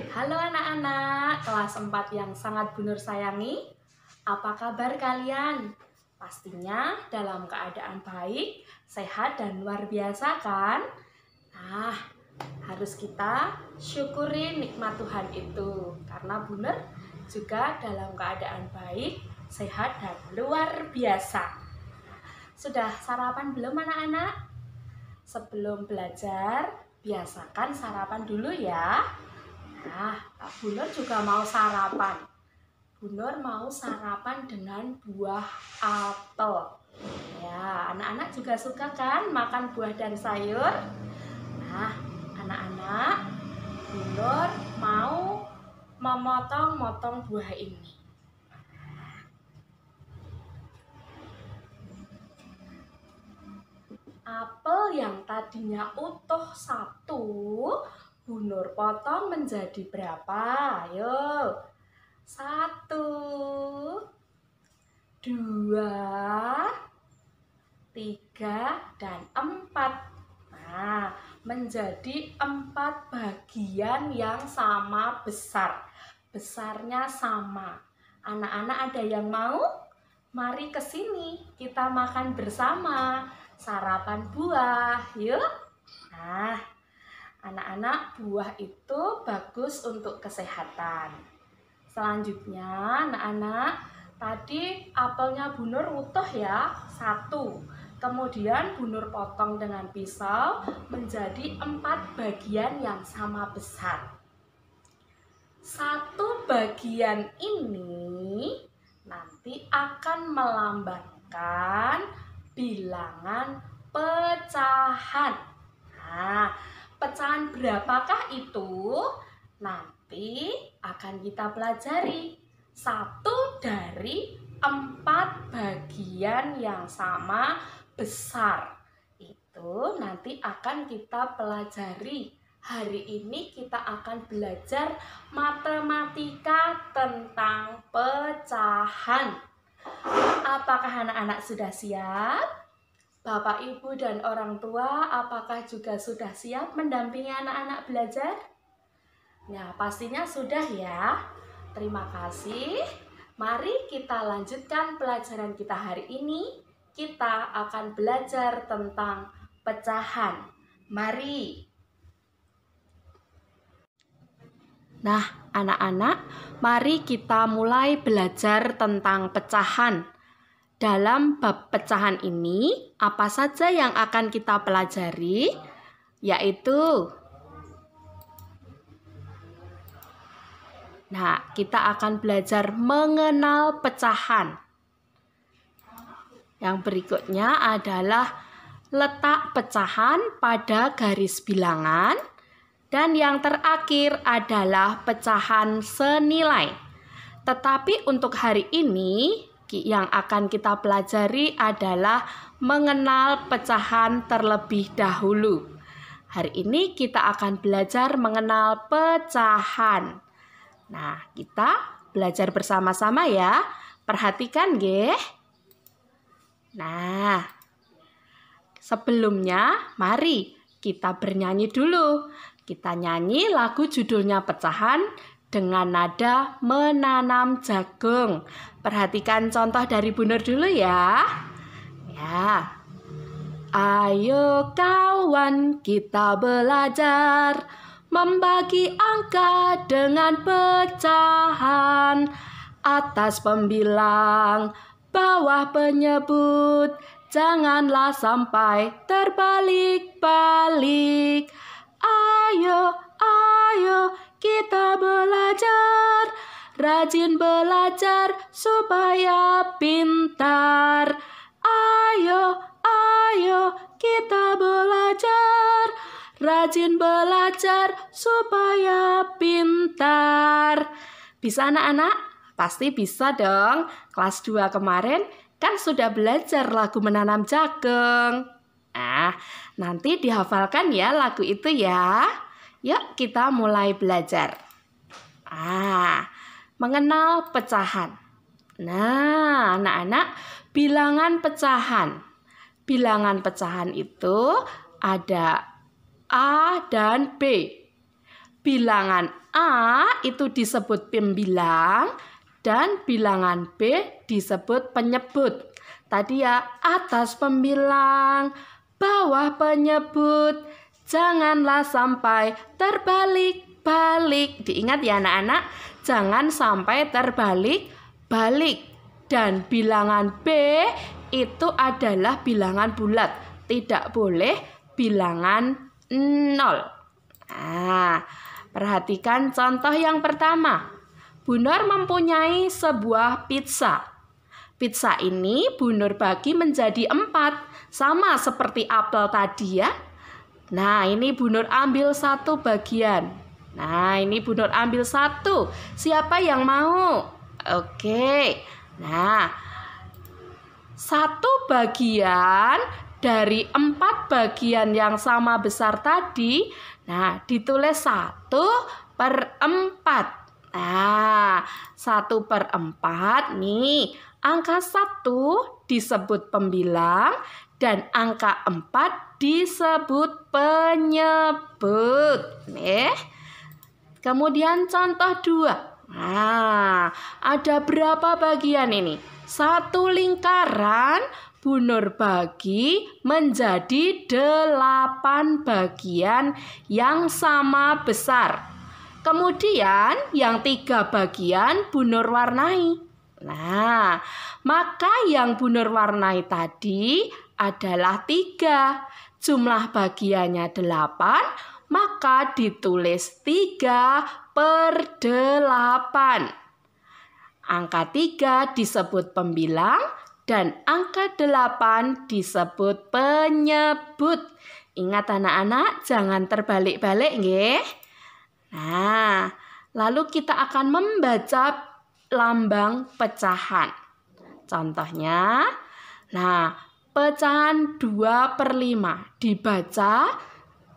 Halo anak-anak kelas 4 yang sangat Bu Nur sayangi. Apa kabar kalian? Pastinya dalam keadaan baik, sehat dan luar biasa kan? Nah, harus kita syukuri nikmat Tuhan itu. Karena Bu Nur juga dalam keadaan baik, sehat dan luar biasa. Sudah sarapan belum anak-anak? Sebelum belajar, biasakan sarapan dulu ya. Nah, Bu Nur juga mau sarapan. Bu Nur mau sarapan dengan buah apel. Ya, anak-anak juga suka kan makan buah dan sayur? Nah, anak-anak, Bu Nur mau memotong-motong buah ini. Apel yang tadinya utuh satu, Bu Nur potong menjadi berapa? Ayo. 1, 2, 3, dan 4. Nah, menjadi 4 bagian yang sama besar. Besarnya sama. Anak-anak ada yang mau? Mari ke sini, kita makan bersama. Sarapan buah, yuk. Nah, anak-anak, buah itu bagus untuk kesehatan. Selanjutnya, anak-anak, tadi apelnya Bu Nur utuh ya, 1. Kemudian Bu Nur potong dengan pisau menjadi 4 bagian yang sama besar. 1 bagian ini nanti akan melambangkan bilangan pecahan. Nah, pecahan berapakah itu? Nanti akan kita pelajari. 1 dari 4 bagian yang sama besar. Itu nanti akan kita pelajari. Hari ini kita akan belajar matematika tentang pecahan. Apakah anak-anak sudah siap? Bapak, Ibu, dan orang tua, apakah juga sudah siap mendampingi anak-anak belajar? Ya, pastinya sudah ya. Terima kasih. Mari kita lanjutkan pelajaran kita hari ini. Kita akan belajar tentang pecahan. Mari. Nah, anak-anak, mari kita mulai belajar tentang pecahan. Dalam bab pecahan ini, apa saja yang akan kita pelajari? Yaitu, kita akan belajar mengenal pecahan. Yang berikutnya adalah letak pecahan pada garis bilangan. Dan yang terakhir adalah pecahan senilai. Tetapi untuk hari ini, yang akan kita pelajari adalah mengenal pecahan terlebih dahulu. Hari ini kita akan belajar mengenal pecahan. Nah, kita belajar bersama-sama ya. Perhatikan, nggih. Nah, sebelumnya mari kita bernyanyi dulu. Kita nyanyi lagu judulnya Pecahan dengan nada menanam jagung. Perhatikan contoh dari Bu Nur dulu ya. Ya. Ayo kawan, kita belajar membagi angka dengan pecahan. Atas pembilang, bawah penyebut, janganlah sampai terbalik-balik. Ayo, ayo, kita belajar, rajin belajar supaya pintar. Ayo, ayo, kita belajar, rajin belajar supaya pintar. Bisa anak-anak? Pasti bisa dong. Kelas 2 kemarin kan sudah belajar lagu menanam jagung. Nah, nanti dihafalkan ya lagu itu ya. Yuk kita mulai belajar. Mengenal pecahan. Nah, anak-anak, bilangan pecahan. Bilangan pecahan itu ada A dan B. bilangan A itu disebut pembilang dan bilangan B disebut penyebut. Tadi ya, atas pembilang, bawah penyebut, janganlah sampai terbalik-balik. Diingat ya anak-anak, jangan sampai terbalik-balik. Dan bilangan B itu adalah bilangan bulat, tidak boleh bilangan 0. Nah, perhatikan contoh yang pertama. Bu Nur mempunyai sebuah pizza. Pizza ini Bu Nur bagi menjadi 4, sama seperti apel tadi ya. Nah, ini Bu Nur ambil 1 bagian. Nah, ini Bu Nur ambil 1. Siapa yang mau? Oke. Nah, 1 bagian dari 4 bagian yang sama besar tadi, nah ditulis 1/4. Nah, 1/4 nih, angka 1 disebut pembilang dan angka 4 disebut penyebut. Kemudian contoh 2. Nah, ada berapa bagian ini? 1 lingkaran Bu Nur bagi menjadi 8 bagian yang sama besar. Kemudian yang 3 bagian Bu Nur warnai. Nah, maka yang Bu Nur warnai tadi adalah 3. Jumlah bagiannya 8, maka ditulis 3/8. Angka 3 disebut pembilang dan angka 8 disebut penyebut. Ingat anak-anak, jangan terbalik-balik nggih. Nah, lalu kita akan membaca lambang pecahan. Contohnya, nah, pecahan 2/5 dibaca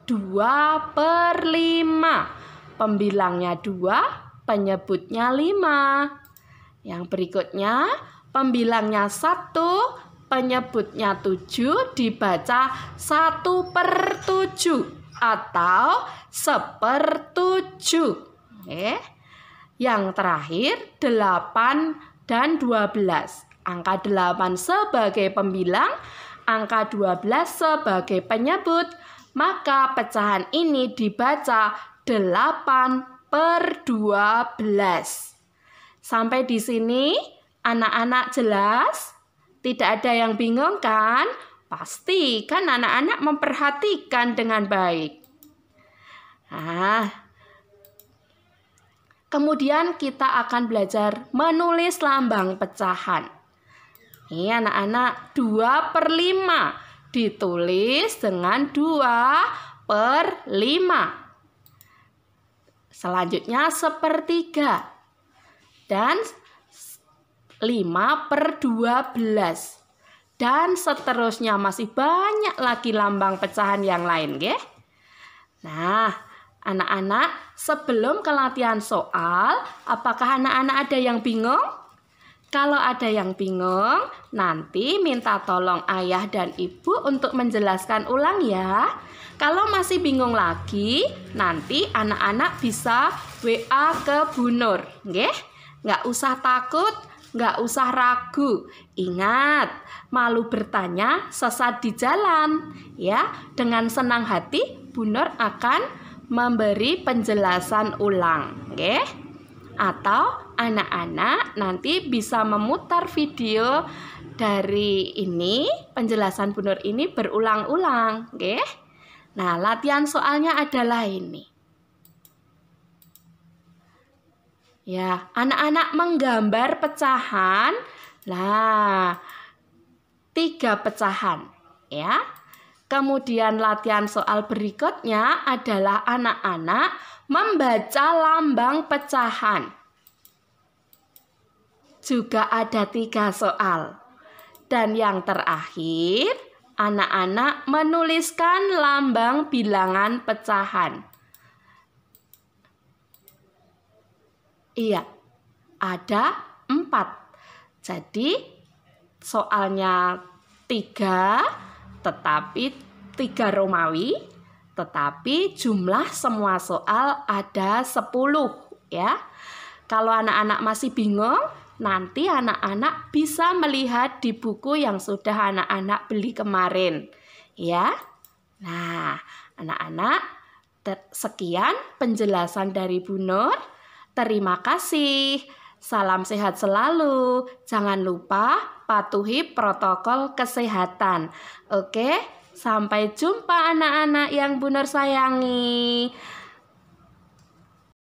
2/5. Pembilangnya 2, penyebutnya 5. Yang berikutnya, pembilangnya 1, penyebutnya 7, dibaca 1/7 atau 1/7. Yang terakhir 8 dan 12. Angka 8 sebagai pembilang, angka 12 sebagai penyebut. Maka pecahan ini dibaca 8/12. Sampai di sini anak-anak jelas? Tidak ada yang bingung kan? Pasti kan anak-anak memperhatikan dengan baik. Nah, kemudian kita akan belajar menulis lambang pecahan. Ini anak-anak, 2/5 ditulis dengan 2/5. Selanjutnya 1/3 dan 5/12. Dan seterusnya masih banyak lagi lambang pecahan yang lain, nggih. Nah, anak-anak, sebelum ke latihan soal, apakah anak-anak ada yang bingung? Kalau ada yang bingung, nanti minta tolong ayah dan ibu untuk menjelaskan ulang ya. Kalau masih bingung lagi, nanti anak-anak bisa WA ke Bu Nur, nggih. Nggak usah takut, nggak usah ragu. Ingat, malu bertanya sesat di jalan. Ya, dengan senang hati Bu Nur akan memberi penjelasan ulang, nggih. Atau anak-anak nanti bisa memutar video dari ini, penjelasan Bu Nur ini berulang-ulang, nggih. Nah, latihan soalnya adalah ini. Ya, anak-anak menggambar pecahan. Nah, 3 pecahan, ya. Kemudian latihan soal berikutnya adalah anak-anak membaca lambang pecahan. Juga ada 3 soal. Dan yang terakhir, anak-anak menuliskan lambang bilangan pecahan. Iya, ada 4. Jadi soalnya 3, tetapi 3 Romawi. tetapi jumlah semua soal ada 10 ya. Kalau anak-anak masih bingung, nanti anak-anak bisa melihat di buku yang sudah anak-anak beli kemarin ya. Nah, anak-anak, sekian penjelasan dari Bu Nur. Terima kasih. Salam sehat selalu. Jangan lupa patuhi protokol kesehatan. Oke, sampai jumpa anak-anak yang Bu Nur sayangi.